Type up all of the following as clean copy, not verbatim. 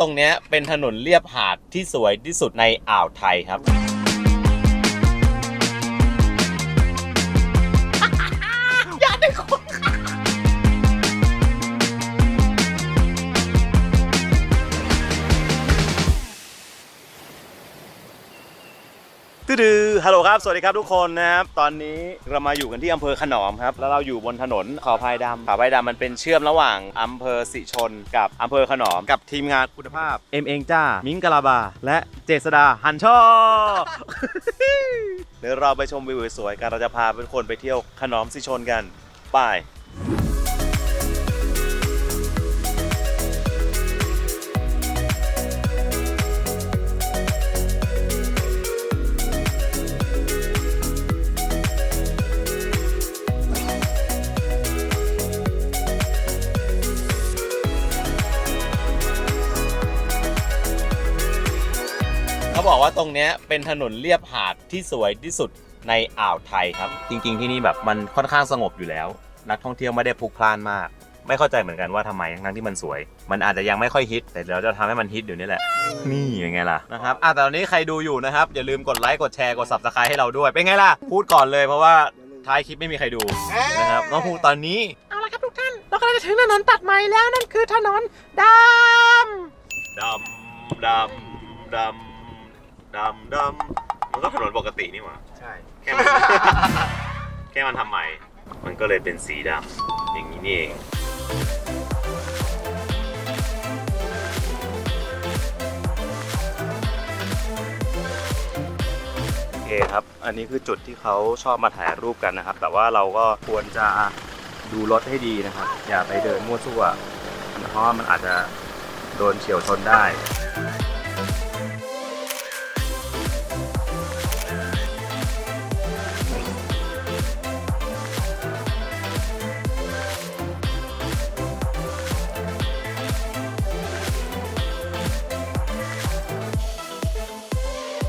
ตรงนี้เป็นถนนเลียบหาดที่สวยที่สุดในอ่าวไทยครับอย่าได้คนตื้อฮัลโหลครับสวัสดีครับทุกคนนะครับตอนนี้เรามาอยู่กันที่อำเภอขนอมครับแล้วเราอยู่บนถนนเขาพายดำเขาพายดำมันเป็นเชื่อมระหว่างอำเภอสิชนกับอำเภอขนอมกับทีมงานคุณภาพเองจ้ามิ้งกะลาบาและเจษดาหันช่อ เดี๋ยวเราไปชมวิวสวยกันเราจะพาเป็นคนไปเที่ยวขนอมสิชนกันไปเขาบอกว่าตรงนี้เป็นถนนเลียบหาดที่สวยที่สุดในอ่าวไทยครับจริงๆที่นี่แบบมันค่อนข้างสงบอยู่แล้วนักท่องเที่ยวไม่ได้พลุกพล่านมากไม่เข้าใจเหมือนกันว่าทำไมทั้งที่มันสวยมันอาจจะยังไม่ค่อยฮิตแต่เดี๋ยวจะทำให้มันฮิตอยู่นี่แหละนี่ยังไงล่ะนะครับแต่ตอนนี้ใครดูอยู่นะครับอย่าลืมกดไลค์กดแชร์กด Subscribe ให้เราด้วยเป็นไงล่ะพูดก่อนเลยเพราะว่าท้ายคลิปไม่มีใครดูนะครับต้องพูดตอนนี้เอาละครับทุกท่านเรากำลังจะถึงถนนตัดใหม่แล้วนั่นคือถนนดำดำมันก็ถนนปกตินี่หว่าใช่แค่มันทำใหม่มันก็เลยเป็นสีดำอย่างนี้นี่เองโอเคครับอันนี้คือจุดที่เขาชอบมาถ่ายรูปกันนะครับแต่ว่าเราก็ควรจะดูรถให้ดีนะครับอย่าไปเดินมั่วซั่วเพราะว่ามันอาจจะโดนเฉี่ยวชนได้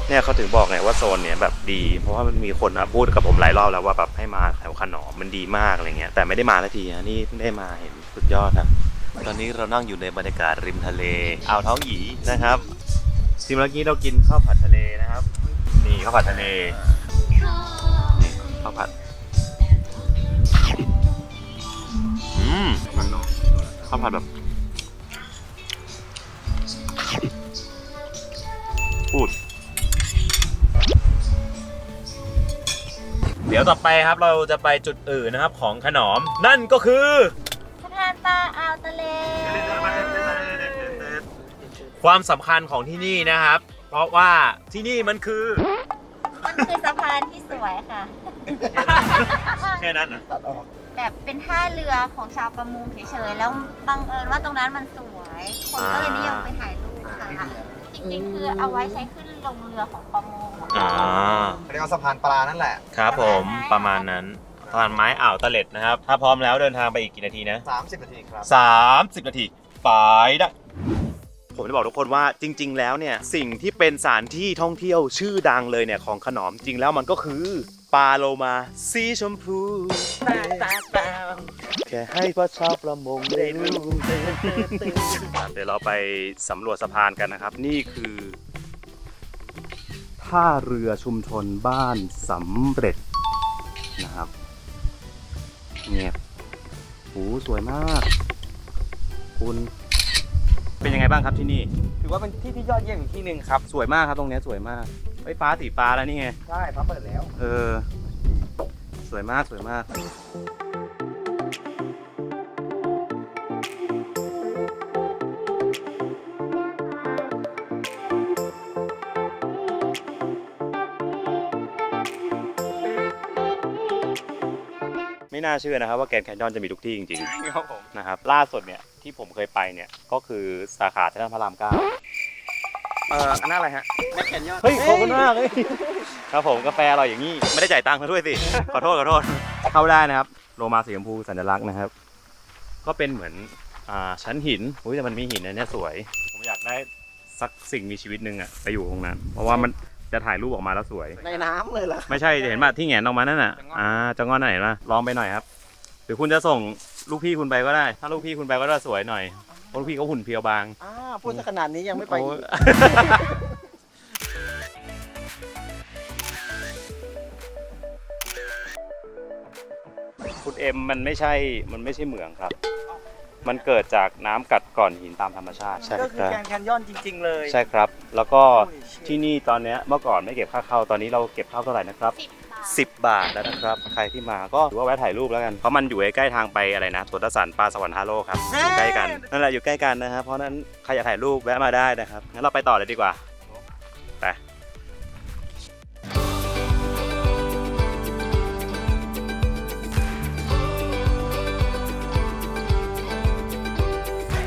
เนี่ยเขาถึงบอกไงว่าโซนเนี่ยแบบดีเพราะว่ามันมีคนพูดกับผมหลายรอบแล้วว่าแบบให้มาแถวขนอมมันดีมากอะไรเงี้ยแต่ไม่ได้มาสักทีนะนี่ได้มาเห็นสุดยอดครับตอนนี้เรานั่งอยู่ในบรรยากาศริมทะเลอ่าวท้องหยีนะครับทีเมื่อกี้เรากินข้าวผัดทะเลนะครับนี่ข้าวผัดทะเลข้าวผัดข้าวผัดแบบพูดเดี๋ยวต่อไปครับเราจะไปจุดอื่นนะครับของขนอมนั่นก็คือสะพานปลาอ่าวทะเลความสำคัญของที่นี่นะครับเพราะว่าที่นี่มันคือสะพานที่สวยค่ะ แค่นั้นนะแบบเป็นท่าเรือของชาวประมงเฉยๆแล้วบังเอิญว่าตรงนั้นมันสวยคนก็เลยนิยมไปถ่ายรูปค่ะจริงๆคือเอาไว้ใช้ขึ้นลงเรือของประมงเรียกว่าสะพานปลานั่นแหละครับผมประมาณนั้นสะพานไม้อ่าวตะเล็ดนะครับถ้าพร้อมแล้วเดินทางไปอีกกี่นาทีนะ30 นาทีครับ30 นาทีไปได้ผมจะบอกทุกคนว่าจริงๆแล้วเนี่ยสิ่งที่เป็นสถานที่ท่องเที่ยวชื่อดังเลยเนี่ยของขนอมจริงแล้วมันก็คือปลาโลมาสีชมพูแค่ให้พระชาวประมงได้รู้เดี๋ยวเราไปสำรวจสะพานกันนะครับนี่คือท่าเรือชุมชนบ้านสำเร็จนะครับเนี่ยโหสวยมากคุณเป็นยังไงบ้างครับที่นี่ถือว่าเป็นที่ที่ยอดเยี่ยมอีกที่หนึ่งครับสวยมากครับตรงนี้สวยมากไฟฟ้าสีฟ้าแล้วนี่ไงใช่ฟ้าเปิดแล้วสวยมากสวยมากไม่น่าเชื่อนะครับว่าแกรนด์แคนยอนจะมีทุกที่จริงๆครับผมนะครับล่าสุดเนี่ยที่ผมเคยไปเนี่ยก็คือสาขาถนนพระราม 9อันนั้นอะไรฮะแมคแคนยอนเฮ้ยขอบคุณมากเลยครับผมกาแฟอร่อยอย่างนี้ไม่ได้จ่ายตังค์เขาด้วยสิขอโทษเข้าได้นะครับโลมาสีชมพูสัญลักษณ์นะครับก็เป็นเหมือนชั้นหินแต่มันมีหินอันนี้สวยผมอยากได้สักสิ่งมีชีวิตหนึ่งอะไปอยู่ตรงนั้นเพราะว่ามันจะถ่ายรูปออกมาแล้วสวยในน้ำเลยเหรอไม่ใช่เห็นป่ะที่แหงนออกมานั่นน่ะจะงอนไหนมาลองไปหน่อยครับหรือคุณจะส่งลูกพี่คุณไปก็ได้ถ้าลูกพี่คุณไปก็จะสวยหน่อย ราะพี่เขาหุ่นเพรียวบาง พูดซะขนาดนี้ยังไม่ไป โอ้ย คุณเอ็มมันไม่ใช่เหมืองครับ มันเกิดจากน้ำกัดก่อนหินตามธรรมชาติใช่ ก็คือ ครับ แกรนด์แคนยอนจริง ๆ เลย ใช่ครับ แล้วก็ที่นี่ตอนเนี้ยเมื่อก่อนไม่เก็บค่าเข้าตอนนี้เราเก็บเข้าเท่าไหร่นะครับ 10 บาท 10 บาทแล้วนะครับ ใครที่มาก็ถือว่าแวะถ่ายรูปแล้วกัน เพราะมันอยู่ใกล้ๆทางไปอะไรนะสวนสัตว์ปลาสวรรค์ฮาโลครับ อยู่ใกล้กัน นั่นแหละอยู่ใกล้กันนะครับ เพราะนั้นใครอยากถ่ายรูปแวะมาได้นะครับ งั้นเราไปต่อเลยดีกว่า ไป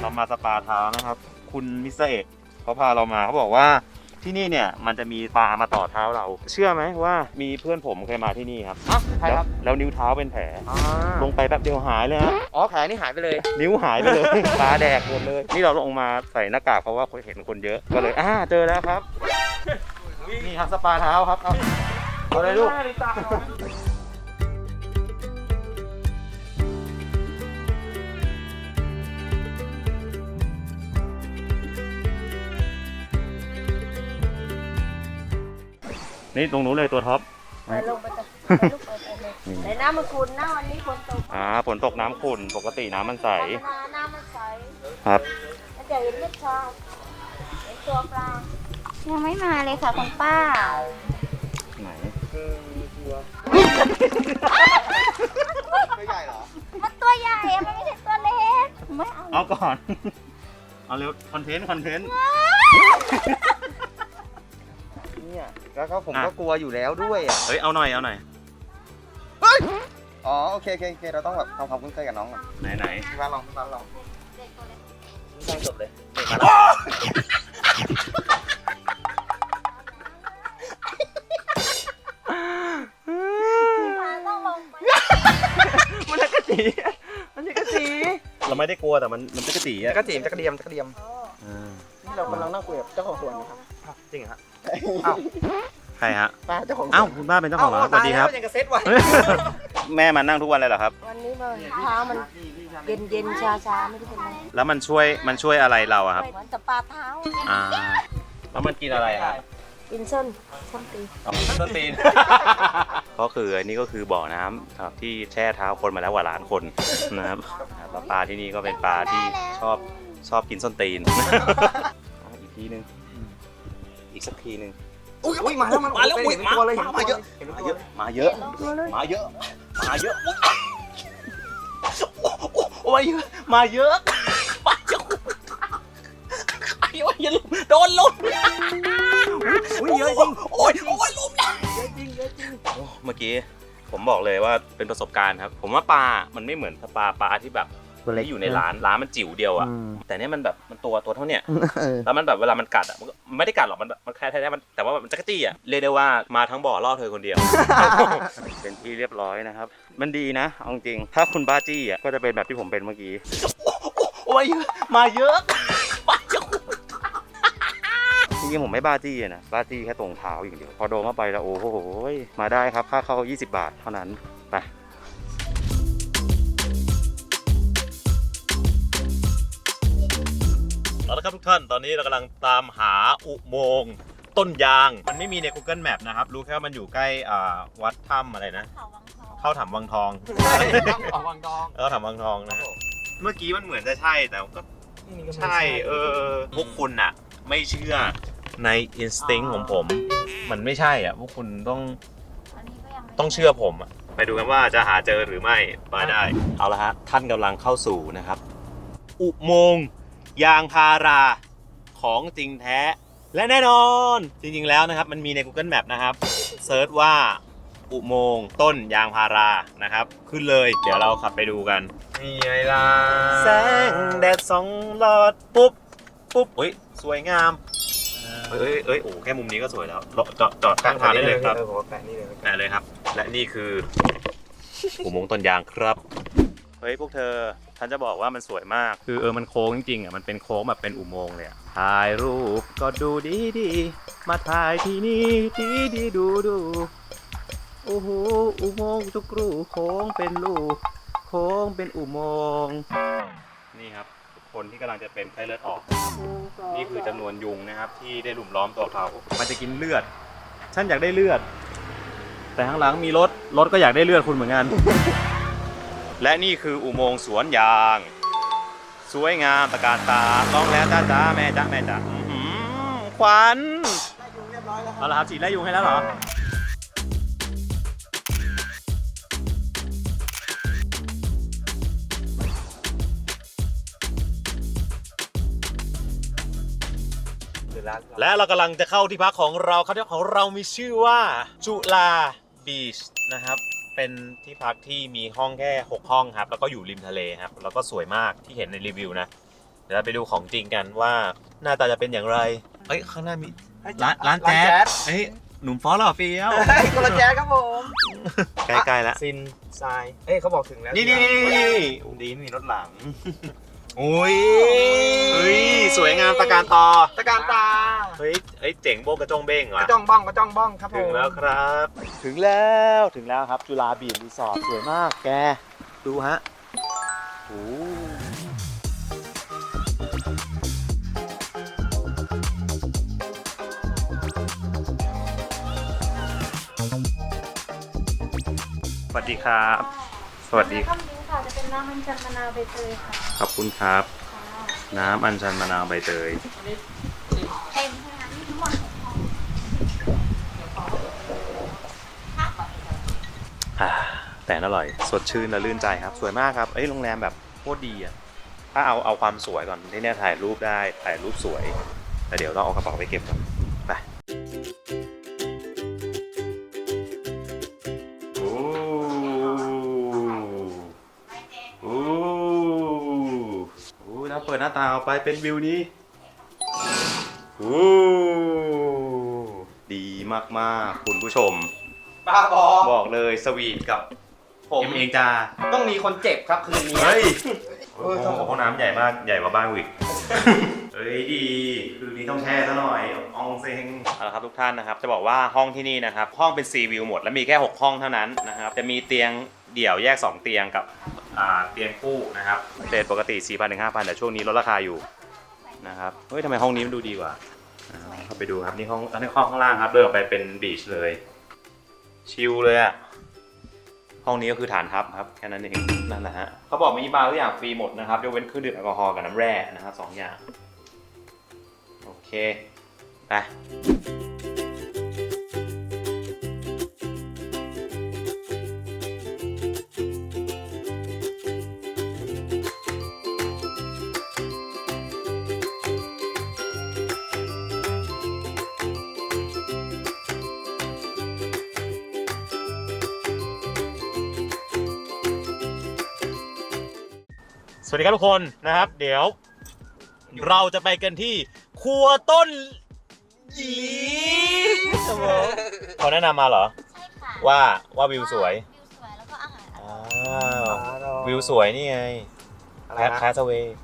เรามาสปาเท้านะครับ คุณมิสเตอร์เอกเขาพาเรามาเขาบอกว่าที่นี่เนี่ยมันจะมีปลามาต่อเท้าเรา เชื่อไหมว่ามีเพื่อนผมเคยมาที่นี่ครับ ใครครับ แล้วนิ้วเท้าเป็นแผลลงไปแป๊บเดียวหายเลยฮะ อ๋อแผลนี่หายไปเลย นิ้วหายไปเลย ปลาแดกหมดเลย นี่เราลงมาใส่หน้ากากเพราะว่าเห็นคนเยอะก็เลยเจอแล้วครับนี่ครับสปาเท้าครับเอาเลยลูก นี่ตรงนู้นเลยตัวท็อป ไปลงไปกันไปลูกไปเลยแต่น้ำมันขุ่นนะวันนี้ฝนตก ฝนตกน้ำขุ่นปกติน้ำมันใส ธรรมดาน้ำมันใส ครับ มันจะเห็นเลือดชาเห็นตัวปลายังไม่มาเลยค่ะคุณป้า ไหน ตัวใหญ่เหรอ มันตัวใหญ่อะมันไม่ใช่ตัวเล็กไม่เอา เอาก่อน เอาเร็วคอนเทนต์ เนี่ยแล้วก็ผม อ่ะ ก็กลัวอยู่แล้วด้วยอ่ะ เฮ้ยเอาหน่อย อ๋อโอเคเราต้องแบบทำความคุ้นเคยกับน้องก่อน ไหน พี่ฟ้าลองตั้งจบเลย ต้องลงไป มันจะกระจี เราไม่ได้กลัวแต่มันจะกระจีอ่ะ กระเดียม อ่า นี่เรากำลังนั่งคุยกับเจ้าของสวนนะครับ จริงฮะ อ้าว ใครฮะ ป้าเจ้าของสวน อ้าวคุณป้าเป็นเจ้าของร้านสวัสดีครับ ยังกระเซ็ตว่ะ แม่มานั่งทุกวันเลยเหรอครับ วันนี้มันเท้ามันเย็นชาไม่ได้เป็นไร แล้วมันช่วยอะไรเราอะครับ เหมือนกับปลาเท้า แล้วมันกินอะไรครับ กินส้นตี ต้นตีน ก็คืออันนี้ก็คือบ่อน้ำครับที่แช่เท้าคนมาแล้วกว่าล้านคนนะครับแล้วปลาที่นี่ก็เป็นปลาที่ชอบกินส้นตีน อีกทีนึงอีกสักทีนึง อุ้ยมาแล้วมาตัวเลยมาเยอะ มาเยอะมาเยอะมาเยอะมาเยอะมาเยอะมาเยอะไอ้วะอย่าลุมโดนลุม อุ้ยเยอะจริง โอ้ยลุมนะเมื่อกี้ผมบอกเลยว่าเป็นประสบการณ์ครับ ผมว่าปลามันไม่เหมือนปลาที่แบบที่อยู่ในร้านมันจิ๋วเดียวอะแต่เนี้ยมันแบบมันตัวเท่าเนี้ยแล้วมันแบบเวลามันกัดอะมันไม่ได้กัดหรอกมันแค่มันแต่ว่ามันจักรจี้อะเรียกได้ว่ามาทั้งบ่อล่อเธอคนเดียว เป็นที่เรียบร้อยนะครับ มันดีนะเอาจริงถ้าคุณบ้าจี้อะก็จะเป็นแบบที่ผมเป็นเมื่อกี้มาเยอะจริงๆผมไม่บ้าจี้นะบ้าจี้แค่ตรงเท้าอย่างเดียวพอโดนเข้าไปแล้วโอ้โหมาได้ครับค่าเข้า20 บาทเท่านั้นไปเอาละครับทุกท่านตอนนี้เรากำลังตามหาอุโมงค์ต้นยางมันไม่มีใน Google Map นะครับรู้แค่ว่ามันอยู่ใกล้วัดถ้ำอะไรนะ เขาวังทอง เข้าถ้ำวังทอง ออกวังดอง เข้าถ้ำวังทองนะเมื่อกี้มันเหมือนจะใช่แต่ก็ใช่พวกคุณอะไม่เชื่อในอินสติ้งของผมมันไม่ใช่อ่ะพวกคุณต้องเชื่อผมอ่ะไปดูกันว่าจะหาเจอหรือไม่มาได้เอาละฮะท่านกำลังเข้าสู่นะครับ อุโมงค์ยางพาราของจริงแท้และแน่นอนจริงๆแล้วนะครับมันมีใน Google Map นะครับเซิร์ชว่าอุโมงค์ต้นยางพารานะครับขึ้นเลยเดี๋ยวเราขับไปดูกันนี่ไงล่ะแสงแดดส่องหลอดปุ๊บอุ้ยสวยงามโอ้แค่มุมนี้ก็สวยแล้วจอดข้างทางได้เลยครับแปะเลยครับและนี่คืออุโมงค์ต้นยางครับเฮ้ยพวกเธอฉันจะบอกว่ามันสวยมากคือมันโค้งจริงๆอ่ะมันเป็นโค้งแบบเป็นอุโมงค์เลยถ่ายรูปก็ดูดีมาถ่ายที่นี่ดีดูโอ้โหอุโมงค์ทุกรูโค้งเป็นลูกโค้งเป็นอุโมงค์นี่ครับทุกคน คนที่กำลังจะเป็นไข้เลือดออกนี่คือจำนวนยุงนะครับที่ได้หลุมล้อมตัวเขามันจะกินเลือดฉันอยากได้เลือดแต่ข้างหลังมีรถก็อยากได้เลือดคุณเหมือนกัน และนี่คืออุโมงค์สวนยางสวยงามตะการตาร้องแล้วจ้าจ้าแม่จ้าแม่จ้าขวัญเอาละครับฉีดไล่ยุงให้แล้วเหรอและเรากำลังจะเข้าที่พักของเราที่พักของเรามีชื่อว่าจุฬาบีชนะครับเป็นที่พักที่มีห้องแค่6ห้องครับแล้วก็อยู่ริมทะเลครับแล้วก็สวยมากที่เห็นในรีวิวนะเดี๋ยวเราไปดูของจริงกันว่าหน้าตาจะเป็นอย่างไรเอ้ยข้างหน้ามีร้านแจ๊สเฮ้ยหนุ่มฟอสหล่อเฟี้ยวคนละแจ๊สครับผม ใกล้ๆแล้วซินทรายเขาบอกถึงแล้วนี่ดีมีรถหลังโอ้ยสวยงามตะการตาเฮ้ยเจ๋งโบกระจงเบ้งเหรอกระจ้องบ้องครับผมถึงแล้วครับถึงแล้วครับจุฬาบีชรีสอร์ทสวยมากแกดูฮะโอ้สวัสดีครับสวัสดีครับนี้ค่ะจะเป็นน้ำอัญชันมะนาวใบเตยค่ะขอบคุณครับน้ำอัญชันมะนาวใบเตยเต็มขนาดนี้ทั้งหมดแต่อร่อยสดชื่นและลื่นใจครับสวยมากครับโรงแรมแบบโคตรดีอ่ะถ้าเอาความสวยก่อนที่เนี่ยถ่ายรูปได้ถ่ายรูปสวยแต่เดี๋ยวต้องเอากระเป๋าไปเก็บก่อนไปแล้วเปิดหน้าต่างออกไปเป็นวิวนี้ดีมากๆคุณผู้ชมบ้าบอกเลยสวีทกับผมเองจ้าต้องมีคนเจ็บครับคืนนี้เฮ้ยห้องน้ำใหญ่มากใหญ่กว่าบ้านวิกดีคืนนี้ต้องแช่ซะหน่อยอองเซ็งเอาละครับทุกท่านนะครับจะบอกว่าห้องที่นี่นะครับห้องเป็นซีวิวหมดแล้วมีแค่6ห้องเท่านั้นนะครับจะมีเตียงเดี่ยวแยก2เตียงกับเตียงคู่นะครับเรทปกติ 4,000 ถึง 5,000 แต่ช่วงนี้ลดราคาอยู่นะครับเฮ้ยทำไมห้องนี้มันดูดีกว่าเข้าไปดูครับนี่ห้องข้างล่างครับเดินออกไปเป็นบีชเลยชิลเลยอ่ะห้องนี้ก็คือฐานทัพครับแค่นั้นเองนั่นแหละฮะเขาบอกมีบาร์ทุกอย่างฟรีหมดนะครับยกเว้นเครื่องดื่มแอลกอฮอล์กับน้ำแร่นะครับ2อย่างโอเคไปสวัสดีครับทุกคนนะครับเดี๋ยวเราจะไปกันที่ครัวต้นหยีเขาแนะนำมาเหรอใช่ค่ะว่าวิวสวยแล้วก็อาหารวิวสวยนี่ไงแคสเวย์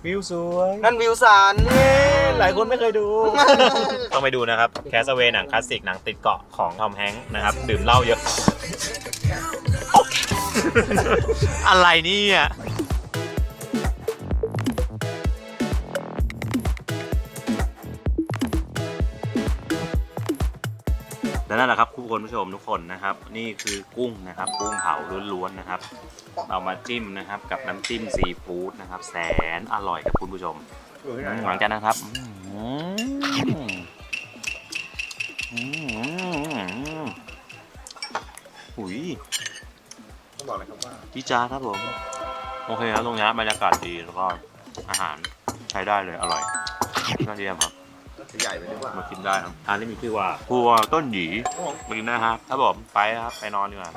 วิวสวยนั่นวิวสันหลายคนไม่เคยดู ต้องไปดูนะครับแคสเวย์หนังคลาสสิกหนังติดเกาะของทอมแฮงค์นะครับดื่มเหล้าเยอะ อะไรนี่อ่ะและนั่นแหละครับคุณผู้ชมทุกคนนะครับนี่คือกุ้งนะครับกุ้งเผาล้วนๆนะครับเอามาจิ้มนะครับกับน้ำจิ้มซีฟู้ดนะครับแสนอร่อยครับคุณผู้ชมหลังจากนั้นครับอุ้ยต้องบอกเลยครับว่าพี่จ้าครับผมโอเคครับตรงนี้บรรยากาศดีแล้วก็อาหารใช้ได้เลยอร่อยยอดเยี่ยมครับใหญ่ไปหรือเปล่ามากินได้ครับร้านนี้มีชื่อว่าครัวต้นหยีมากินได้ครับถ้าบอกไปครับไปนอนดีกว่า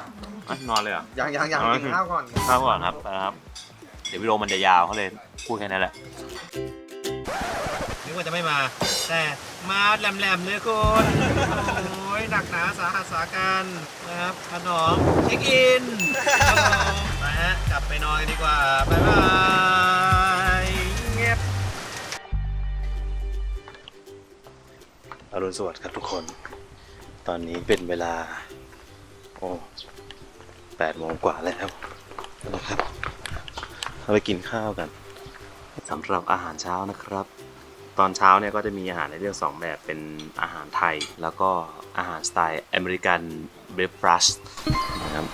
นอนเลยอ่ะยังกินข้าวก่อนครับไปครับเดี๋ยววิดีโอมันจะยาวเขาเลยพูดแค่นั้นแหละนึกว่าจะไม่มาแต่มาแหลมๆเลยคุณโอ้ยหนักหนาสาหัสสากันนะครับขนมเช็คอินไปฮะกลับไปนอนกันดีกว่าบ๊ายบายเงียบอรุณสวัสดิ์ครับทุกคนตอนนี้เป็นเวลา8 โมงกว่าแล้วนะครับเราไปกินข้าวกัน สำหรับอาหารเช้านะครับ ตอนเช้าเนี่ยก็จะมีอาหารในเรื่อง2แบบเป็นอาหารไทย แล้วก็อาหารสไตล์อเมริกันเบรคฟาสต์นะครับ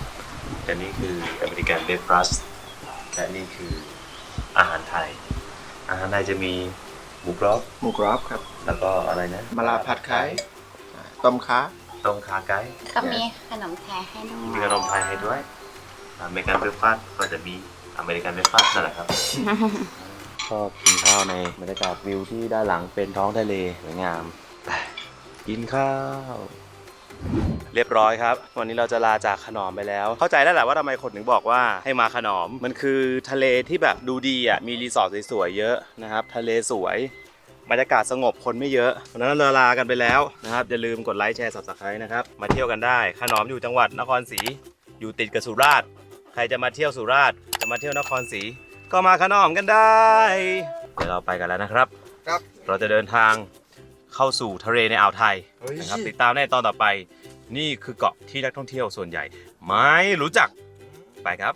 อันนี้คืออเมริกันเบรคฟาสต์และนี่คืออาหารไทย อาหารไทยจะมีหมูกรอบ หมูกรอบครับ แล้วก็อะไรนะ มะลาผัดไข่ต้มขา ต้มขาไก่ ก็มีขนมไทยให้ด้วย มีขนมไทยให้ด้วยอเมริกันเบรคฟาสต์ก็จะมีอเมริกันเบรคฟาสต์นั่นแหละครับ ชอบกินข้าวในบรรยากาศวิวที่ด้านหลังเป็นท้องทะเลสวยงามไปกินข้าว เรียบร้อยครับ วันนี้เราจะลาจากขนอมไปแล้ว เข้าใจแล้วแหละว่าทำไมคนถึงบอกว่าให้มาขนอม มันคือทะเลที่แบบดูดีอ่ะ มีรีสอร์ทสวยๆเยอะนะครับ ทะเลสวย บรรยากาศสงบคนไม่เยอะวันนั้นเราลากันไปแล้วนะครับ อย่าลืมกดไลค์แชร์ Subscribe นะครับ มาเที่ยวกันได้ ขนอมอยู่จังหวัดนครศรี อยู่ติดกับสุราษฎร์ ใครจะมาเที่ยวสุราษฎร์จะมาเที่ยวนครศรี ก็มาขนอมกันได้ เดี๋ยวเราไปกันแล้วนะครับ ครับ เราจะเดินทางเข้าสู่ทะเลในอ่าวไทยนะครับติดตามในตอนต่อไป นี่คือเกาะที่นักท่องเที่ยวส่วนใหญ่ ไม่รู้จัก ไปครับ